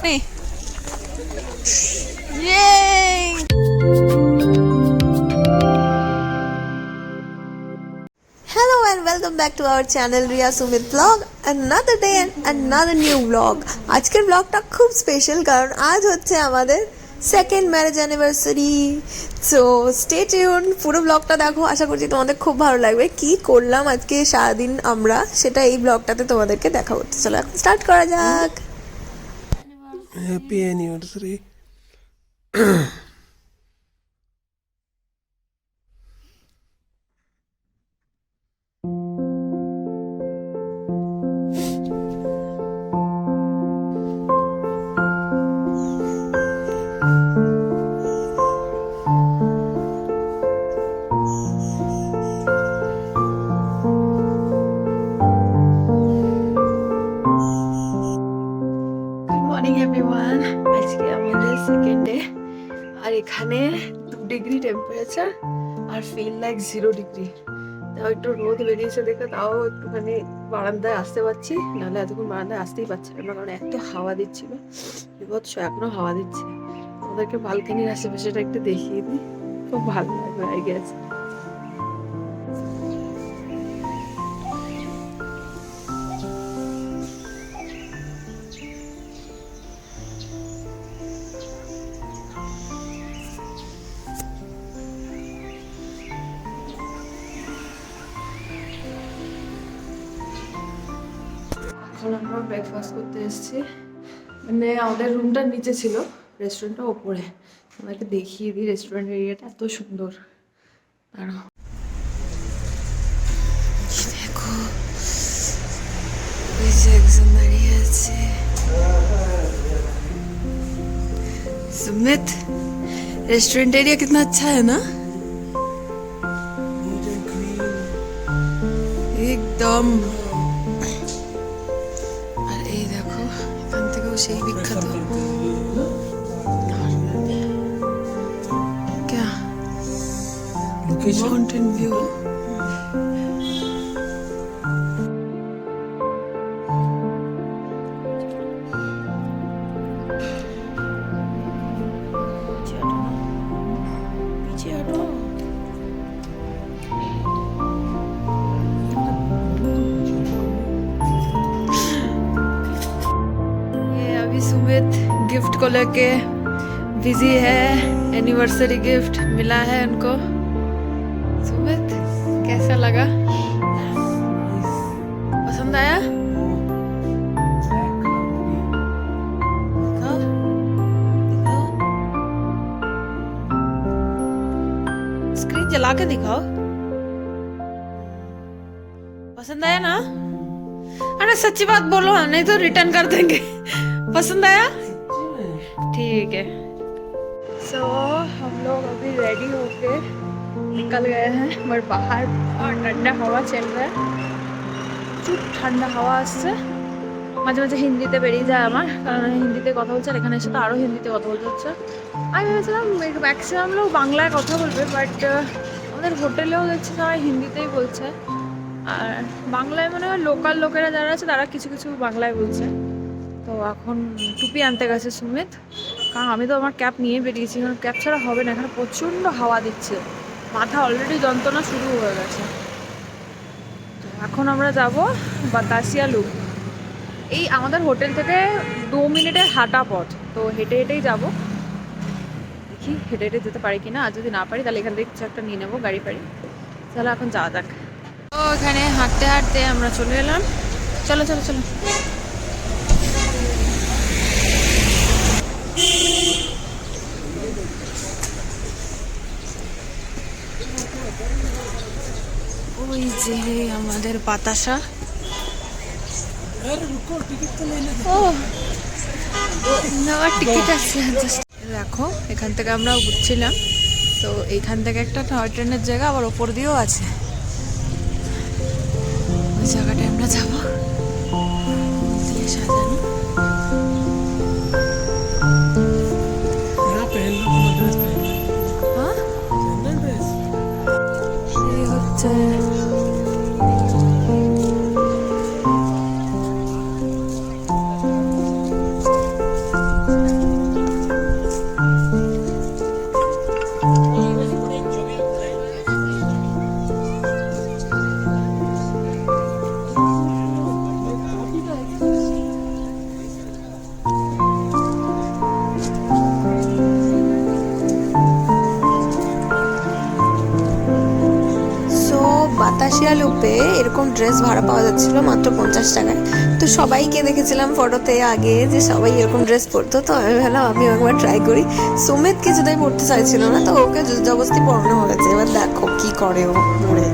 नहीं ये Hello and welcome back to our channel Riya Sumit vlog. Another day and another new vlog. আজকের ব্লগটা খুব special কারণ আজ হচ্ছে আমাদের second marriage anniversary. So stay tune, পুরো ব্লগটা দেখো, আশা করছি তোমাদের খুব ভালো লাগবে। কি করলাম আজকে সারাদিন আমরা, সেটা এই ব্লগটাতে তোমাদেরকে দেখাবো। চলো এখন স্টার্ট করা যাক। Happy anniversary. এভরিওয়ান, আজকে আমাদের সেকেন্ড ডে আর এখানে 2 ডিগ্রি টেম্পারেচার আর ফিল লাইক 0 ডিগ্রি। তাও একটু রোদ বেরিয়েছে দেখে তাও একটুখানি বারান্দায় আসতে পারছি, নাহলে এতক্ষণ বারান্দায় আসতেই পারছিলাম না কারণ এত হাওয়া দিচ্ছিল। বিভৎস এখনো হাওয়া দিচ্ছে। আমাদেরকে বালকানির আশেপাশেটা একটু দেখিয়ে দিই, খুব ভালো লাগবে আই গেস। এখন আমরা ব্রেকফাস্ট করতে এসেছি, মানে আমাদের রুমটার নিচে ছিল, রেস্টুরেন্টটা ওপরে। আমাকে দেখিয়ে দিই রেস্টুরেন্ট এরিয়াটা এত সুন্দর। দাঁড়াও, দেখো ওই যে একজন দাঁড়িয়ে আছে, सुमित। रेस्टोरेंट एरिया कितना अच्छा है ना, एकदम। সেই বিখ্যাত क्या माउंटेन व्यू। सुमित गिफ्ट को लेके बिजी है, एनिवर्सरी गिफ्ट मिला है उनको। सुमित कैसा लगा, पसंद आया? दिखाओ दिखाओ, स्क्रीन जला के दिखाओ। पसंद आया ना? अरे सच्ची बात बोलो, नहीं तो रिटर्न कर देंगे। पसंद आया? ठीक है। सो हम लोग अभी रेडी होके निकल गए हैं, मगर बाहर बहुत ठंडा हवा चल रहा है, চুপ ঠান্ডা হাওয়া আসছে। মাঝে মাঝে হিন্দিতে বেরিয়ে যায় আমার, কারণ আমি হিন্দিতে কথা বলছি, আর এখানে এসে তো আরও হিন্দিতে কথা বলতে হচ্ছে। আমি ভেবেছিলাম ম্যাক্সিমাম লোক বাংলায় কথা বলবে, বাট আমাদের হোটেলেও দেখছি সবাই হিন্দিতেই বলছে। আর বাংলায় মনে হয় লোকাল লোকেরা যারা আছে তারা কিছু কিছু বাংলায় বলছে। তো এখন টুপি আনতে গেছে সুমিত, কারণ আমি তো আমার ক্যাপ নিয়ে বেরিয়েছি, কারণ ক্যাপ ছাড়া হবে না, এখানে প্রচণ্ড হাওয়া দিচ্ছে, মাথা অলরেডি যন্ত্রণা শুরু হয়ে গেছে। তো এখন আমরা যাব বাতাসিয়া লুপ। এই আমাদের হোটেল থেকে 2 মিনিটের হাঁটা পথ, তো হেঁটে হেঁটেই যাব। দেখি হেঁটে হেঁটে যেতে পারি কিনা, আর যদি না পারি তাহলে এখান থেকে কিছু একটা নিয়ে নেবো, গাড়ি ফাড়ি। চলো এখন যাওয়া যাক। তো এখানে হাঁটতে হাঁটতে আমরা চলে এলাম। চলো চলো চলো। ওই যে আমাদের বাতাসা। ও নেওয়ার টিকিট আছে। দেখো এখান থেকে আমরা উঠছিলাম, তো এইখান থেকে একটা টয় ট্রেনের জায়গা আবার ওপর দিয়েও আছে, ওই জায়গাটায় আমরা যাবো। সাজানো মাতাশিয়া লুপে এরকম ড্রেস ভাড়া পাওয়া যাচ্ছিল মাত্র 50 টাকায়। তো সবাইকে দেখেছিলাম ফটোতে আগে যে সবাই এরকম ড্রেস পরতো, তো আমি ভাবলাম আমিও একবার ট্রাই করি। সুমিত কিছুতেই পড়তে চাইছিল না, তো ওকে জবরদস্তি পড়ানো হয়েছে। এবার দেখো কি করে ও পড়ে।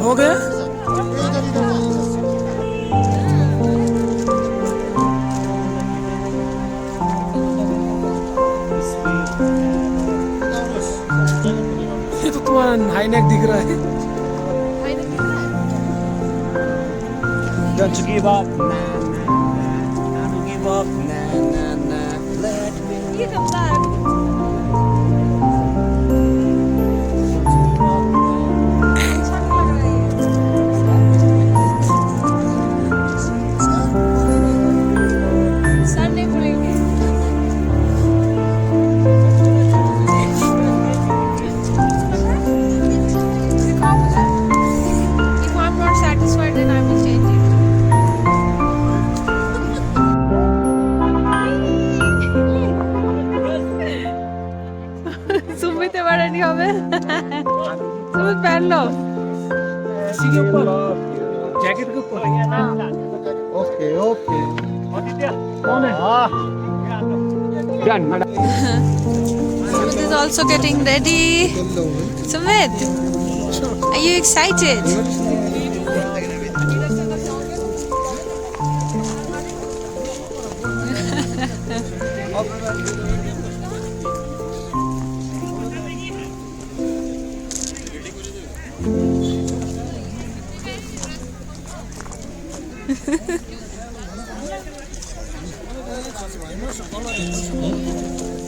हो गया। ये तो तुम्हारा हाई नेक दिख रहा है। Don't you give up, nah, nah, nah. I don't give up, nah, nah, nah. Let me ये कब तक सुमित एबार रेडी হবে सुमित पहन लो इसी के ऊपर जैकेट के ऊपर। Okay, okay. कौन है? Done, madam. Sumit is also getting ready. Sumit, are you excited?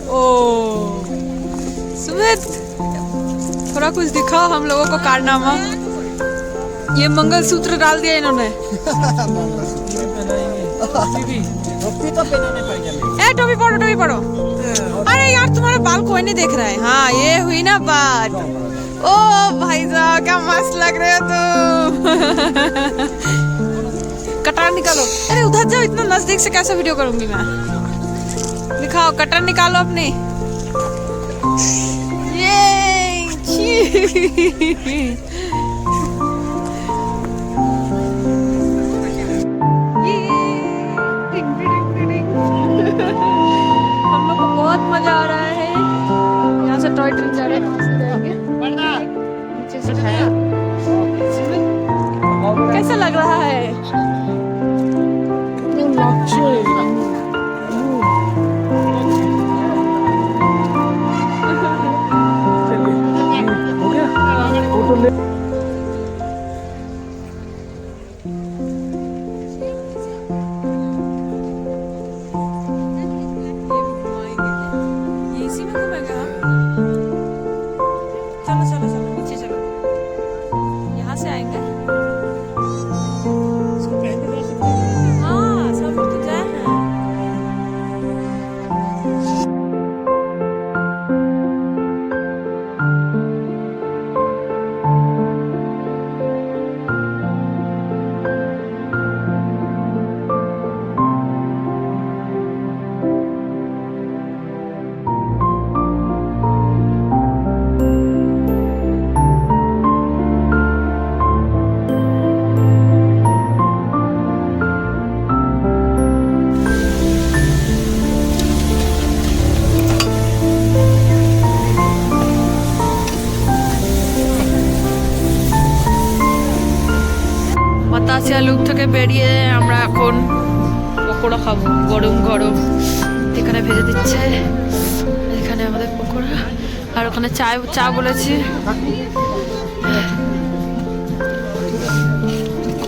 ओ सुमित, थोड़ा कुछ दिखाओ हम लोगों को कारनामा। ये मंगलसूत्र डाल दिया इन्होंने। टोपी तो पहनने पड़ेगा। ए टोपी पढ़ो, टोपी पढ़ो। अरे यार तुम्हारा बाल कोई नहीं देख रहा है। हाँ ये हुई ना बात। ओ भाई साहब क्या मस्त लग रहे हो तुम। कटार निकालो। अरे उधर जाओ, इतना नजदीक से कैसे वीडियो करूंगी मैं। दिखाओ कटर निकालो अपनी। ये हम लोग को बहुत मजा आ रहा है। यहाँ से टॉय ट्रेन जा रहे हैं, वहाँ से जाएंगे नीचे से छाया। कैसा लग रहा है? हो गया फोटो ले। ये इसी में घूमेगा। चलो चलो चलो नीचे चलो, यहाँ से आएंगे। हाँ सब लोग तो जाए हैं। মাতাশিয়া লুপ থেকে বেরিয়ে আমরা এখন পকোড়া খাবো, গরম গরম। এখানে ভেজে দিচ্ছে, এখানে আমাদের পকোড়া, আর ওখানে চা বলেছি।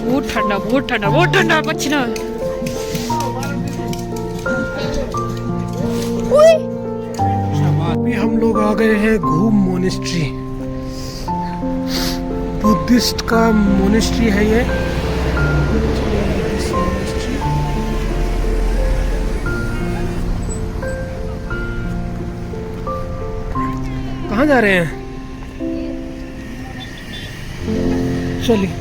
बहुत ठंडा बहुत ठंडा बहुत ठंडा पाচ্ছি না। अभी हम लोग आ गए हैं घूम मोनेस्ट्री। बुद्धिस्ट का मोनेस्ट्री है ये। कहाँ जा रहे हैं? चलिए।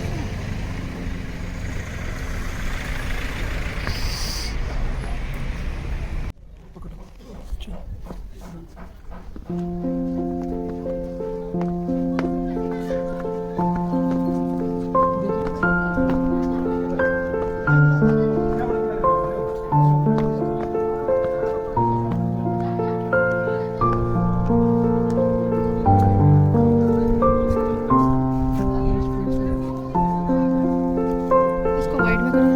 इसको वाइड में करो।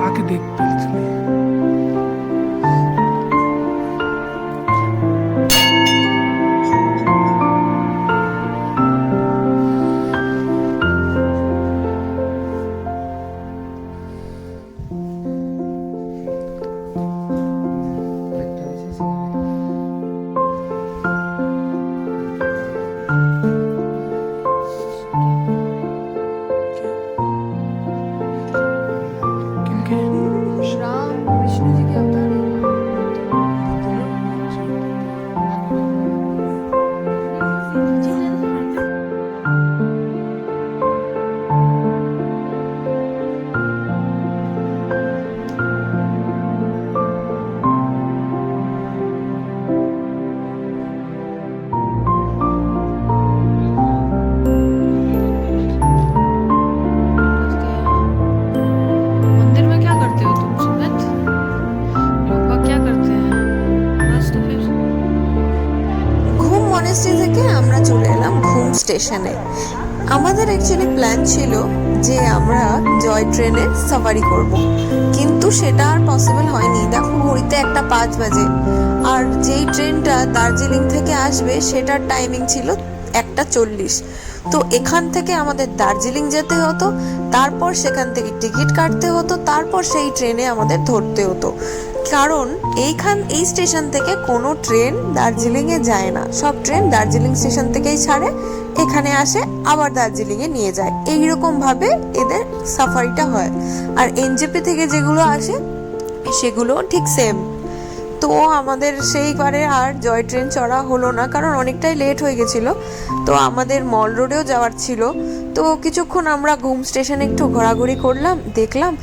आके देख पहले चलिए। राम विष्णु जी के अवतार हैं। मंदिर में क्या करते हो तुम सुमित? पापा क्या करते हैं? बस तो फिर ঘুম মনেস্ট্রি থেকে আমরা চলে এলাম ঘুম স্টেশনে। আমাদের অ্যাকচুয়ালি প্ল্যান ছিল যে আমরা জয় ট্রেনে সাফারি করব, কিন্তু সেটা আর পসিবল হয়নি। দেখো ঘড়িতে 1:05 বাজে, আর যেই ট্রেনটা দার্জিলিং থেকে আসবে সেটার টাইমিং ছিল 1:40। তো এখান থেকে আমাদের দার্জিলিং যেতে হতো, তারপর সেখান থেকে টিকিট কাটতে হতো, তারপর সেই ট্রেনে আমাদের ধরতে হতো। কারণ এই স্টেশন থেকে কোনো ট্রেন দার্জিলিংয়ে যায় না, সব ট্রেন দার্জিলিং স্টেশন থেকেই ছাড়ে, এখানে আসে, আবার দার্জিলিংয়ে নিয়ে যায়। এইরকমভাবে এদের সাফারিটা হয়। আর এনজেপি থেকে যেগুলো আসে সেগুলো ঠিক সেম। তো আমাদের সেইবারে আর জয় ট্রেন চড়া হলো না, কারণ অনেকটাই লেট হয়ে গেছিলো। তো আমাদের মল রোডেও যাওয়ার ছিল। তো কিছুক্ষণ আমরা ঘুম স্টেশনে একটু ঘোরাঘুরি করলাম, দেখলাম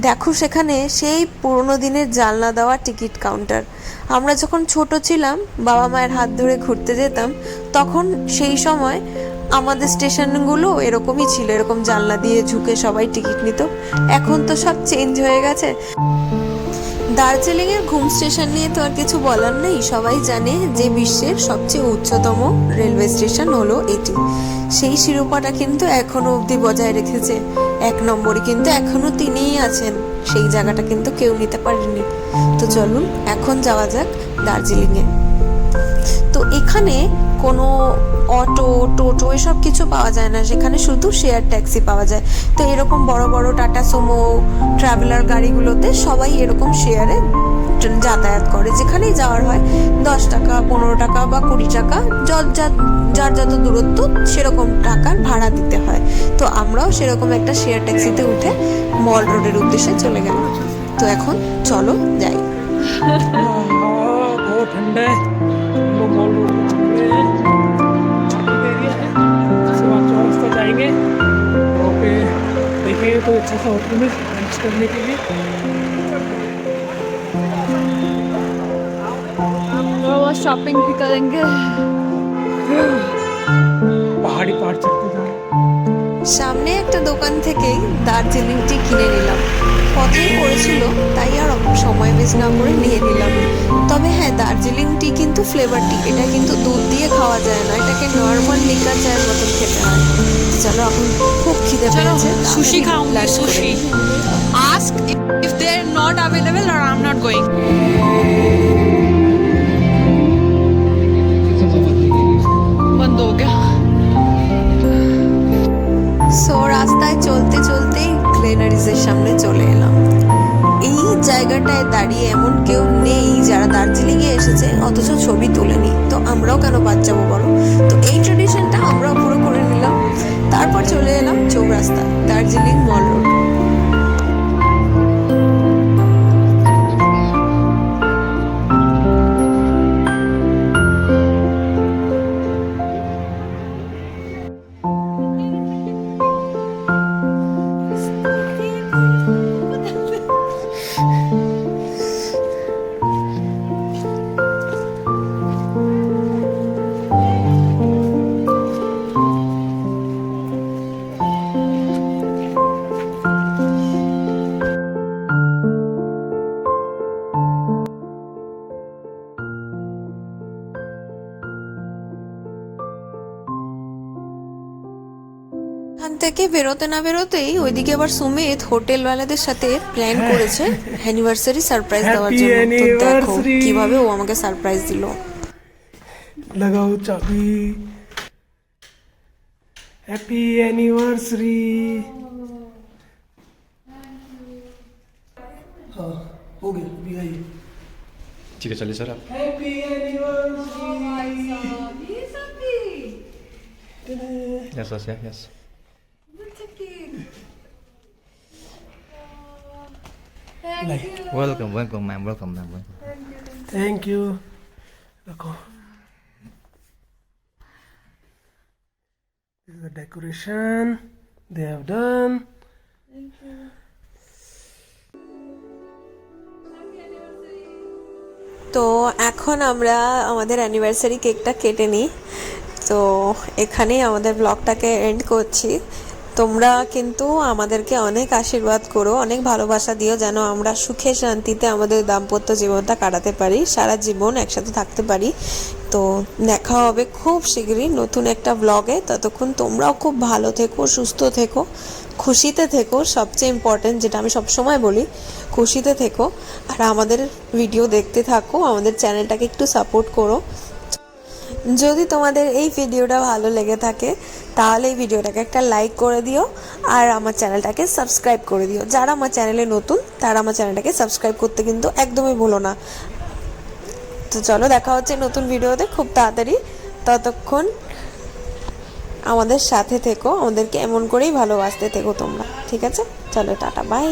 দেখো সেখানে সেই পুরোনো দিনের জানলা দেওয়া টিকিট কাউন্টার। আমরা যখন ছোট ছিলাম, বাবা মায়ের হাত ধরে ঘুরতে যেতাম, তখন সেই সময় আমাদের স্টেশনগুলো এরকমই ছিল, এরকম জানলা দিয়ে ঝুঁকে সবাই টিকিট নিত। এখন তো সব চেঞ্জ হয়ে গেছে। দার্জিলিংয়ের ঘুম স্টেশন নিয়ে তো আর কিছু বলার নেই, সবাই জানে যে বিশ্বের সবচেয়ে উচ্চতম রেলওয়ে স্টেশন হলো এটি। সেই শিরোপাটা কিন্তু এখনো অবধি বজায় রেখেছে 1 নম্বরে, কিন্তু এখনো তিনিই আছেন, সেই জায়গাটা কিন্তু কেউ নিতে পারেনি। তো চলুন এখন যাওয়া যাক দার্জিলিংয়ে। তো এখানে কোনো অটো টোটো এসব কিছু পাওয়া যায় না, সেখানে শুধু শেয়ার ট্যাক্সি পাওয়া যায়। তো এরকম বড় বড় টাটা সুমো ট্রাভেলার গাড়িগুলোতে সবাই এরকম শেয়ারে যাতায়াত করে, যেখানেই যাওয়ার হয় 10 টাকা 15 টাকা বা 20 টাকা, যার যত দূরত্ব সেরকম টাকার ভাড়া দিতে হয়। তো আমরাও সেরকম একটা শেয়ার ট্যাক্সিতে উঠে মল রোডের উদ্দেশ্যে চলে গেলাম। তো এখন চলো যাই। बहुत ठंडा है। हम लोग मॉल रोड में घूम रहे हैं, मार्केट एरिया है। उसके बाद चौरास्ता जाएंगे, वहाँ पे देखेंगे कोई अच्छा सा होटल में लंच करने के लिए। वो शॉपिंग भी करेंगे। पहाड़ी पहाड़ चढ़ते जा रहे हैं। সামনে একটা দোকান থেকে দার্জিলিং টি কিনে নিলাম, পথেই পড়েছিল তাই আর সময় বেশ না করে নিয়ে নিলাম। তবে হ্যাঁ, দার্জিলিং টি কিন্তু ফ্লেভার টি, এটা কিন্তু দুধ দিয়ে খাওয়া যায় না, এটাকে নর্মাল লিকার চায়ের মতন খেতে হয়। চলো এখন খুব খিদে পেয়েছে, सुशी खाऊंगी sushi. Ask if they're not available or I'm not going. এসেছে অথচ ছবি তোলেনি, তো আমরাও কেন বাদ যাবো বলো। তো এই ট্রেডিশনটা আমরাও পুরো করে নিলাম। তারপর চলে এলাম চৌরাস্তা, দার্জিলিং মল রোড। এখান থেকে বেরোতে না বেরোতেই ওইদিকে আবার সুমিত হোটেলওয়ালাদের সাথে প্ল্যান করেছে অ্যানিভার্সারি সারপ্রাইজ দেওয়ার জন্য। তো দেখো কিভাবে ও আমাকে সারপ্রাইজ দিল। लगाओ चाबी। Happy anniversary. हाँ हो गया, अभी आइए। ठीक है चलिए सर आप। Happy anniversary. Yes yes yes. Welcome welcome ma'am, welcome ma'am, welcome. Thank you. रखो। This is the decoration they have done. তো এখন আমরা আমাদের অ্যানিভার্সারি কেকটা কেটে নিই। তো এখানেই আমাদের ব্লগটাকে এন্ড করছি। তোমরা কিন্তু আমাদেরকে অনেক আশীর্বাদ করো, অনেক ভালোবাসা দিও, যেন আমরা সুখে শান্তিতে আমাদের দাম্পত্য জীবনটা কাটাতে পারি, সারা জীবন একসাথে থাকতে পারি। তো দেখা হবে খুব শীঘ্রই নতুন একটা ব্লগে। ততক্ষণ তোমরাও খুব ভালো থেকো, সুস্থ থেকো, খুশিতে থেকো। সবচেয়ে ইম্পর্টেন্ট যেটা আমি সবসময় বলি, খুশিতে থেকো। আর আমাদের ভিডিও দেখতে থাকো, আমাদের চ্যানেলটাকে একটু সাপোর্ট করো। যদি তোমাদের এই ভিডিওটা ভালো লেগে থাকে তাহলে এই ভিডিওটাকে একটা লাইক করে দিও, আর আমার চ্যানেলটাকে সাবস্ক্রাইব করে দিও। যারা আমার চ্যানেলে নতুন তারা আমার চ্যানেলটাকে সাবস্ক্রাইব করতে কিন্তু একদমই ভুলো না। তো চলো দেখা হচ্ছে নতুন ভিডিওতে খুব তাড়াতাড়ি। ততক্ষণ আমাদের সাথে থেকো, আমাদেরকে এমন করেই ভালোবাসতে থেকো তোমরা। ঠিক আছে, চলো টাটা, বাই।